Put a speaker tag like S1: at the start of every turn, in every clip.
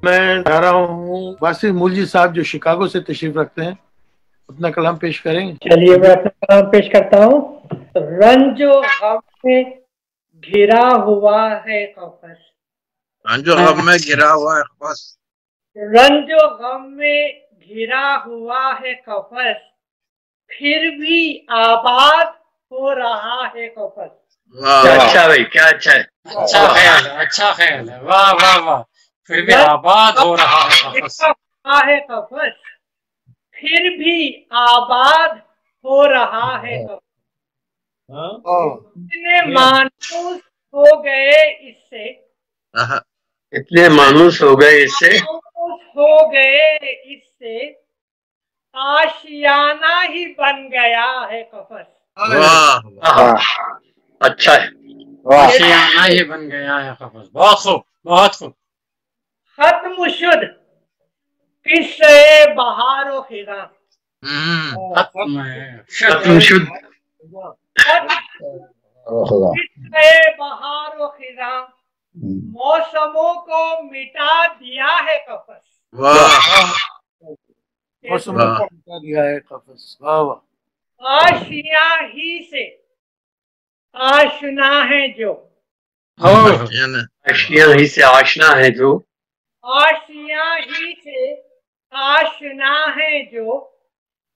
S1: میں جا رہا ہوں واسف ملجی صاحب جو شکاگو سے تشریف رکھتے ہیں، اپنا کلام پیش کریں گے۔
S2: چلیے میں اپنا کلام پیش کرتا ہوں۔ رنج و غم میں گھرا ہوا ہے قفس،
S3: رنج و غم میں گھرا ہوا ہے قفس،
S2: رنج و غم میں گھرا ہوا ہے قفس، پھر بھی آباد ہو رہا ہے قفس۔
S4: اچھا بھائی، کیا اچھا ہے،
S5: اچھا خیال ہے، اچھا خیال ہے، واہ واہ واہ، پھر بھی آباد ہو رہا ہے قفس،
S2: قفس پھر بھی آباد ہو رہا ہے قفس، اتنے مانوس ہو گئے اس سے،
S4: اتنے مانوس ہو گئے اس سے،
S2: مانوس ہو گئے اس سے، آشیانہ ہی بن گیا ہے قفس۔
S4: اچھا ہے،
S5: آشیانہ ہی بن گیا ہے قفس، بہت خوب بہت خوب۔
S2: ختم شد قصے بہار و خزاں،
S4: ختم شد
S2: قصے بہار و خزاں، موسموں کو مٹا دیا ہے قفس،
S1: موسم کو مٹا دیا ہے قفس، واہ واہ۔
S2: آشیاں ہی سے آشنا ہے جو،
S4: اشیاء ہی سے آشنا ہے جو،
S2: آشیاں ہی سے آشنا ہے جو،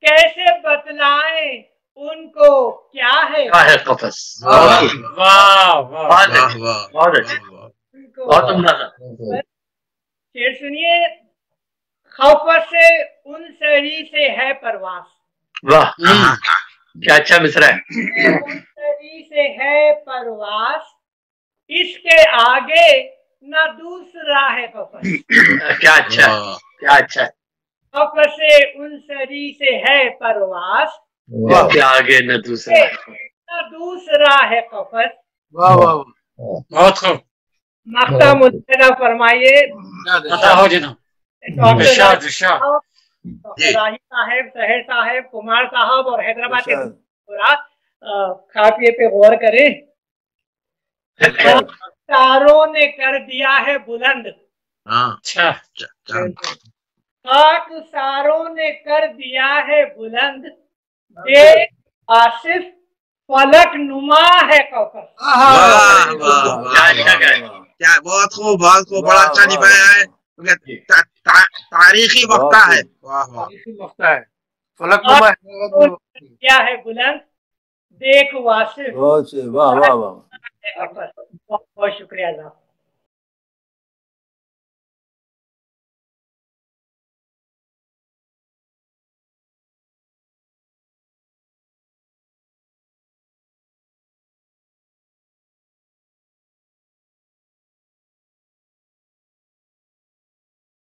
S2: کیسے بتلائیں ان کو کیا ہے
S4: قفس۔
S5: واہ واہ،
S4: بہت اچھا، بہت عمدہ تھا۔
S2: شعر سنیے۔ خوف سے ان سری سے ہے پرواز،
S4: واہ کیا اچھا مصرع ہے،
S2: ان سری سے ہے پرواز، اس کے آگے نہ دوسرا ہے قفس،
S4: کیا اچھا ہے، کیا اچھا ہے،
S2: خوف سے ان سری سے ہے پرواز،
S4: اس کے آگے نہ دوسرا ہے،
S2: نہ دوسرا ہے قفس۔
S1: واہ واہ واہ،
S5: بہت خوب،
S2: مقطع متحدہ فرمائیے
S5: عطا ہو جناب، ارشاد ارشاد۔
S2: ڈاکٹر راہی صاحب، سہر صاحب، کمار صاحب اور حیدرآباد کے کافیے پہ غور کریں۔ تاروں نے کر دیا ہے بلند،
S5: اچھا،
S2: خاک ساروں نے کر دیا ہے بلند، دیکھ آصف فلک نما ہے قفس۔
S3: بہت خوب بہت خوب، بڑا اچھا نبھایا ہے، تاریخی وقتہ ہے،
S1: تاریخی وقتہ ہے، فلک نما ہے،
S2: کیا ہے بلند، دیکھ واصف،
S1: واہ واہ واہ،
S2: بہت بہت شکریہ جناب۔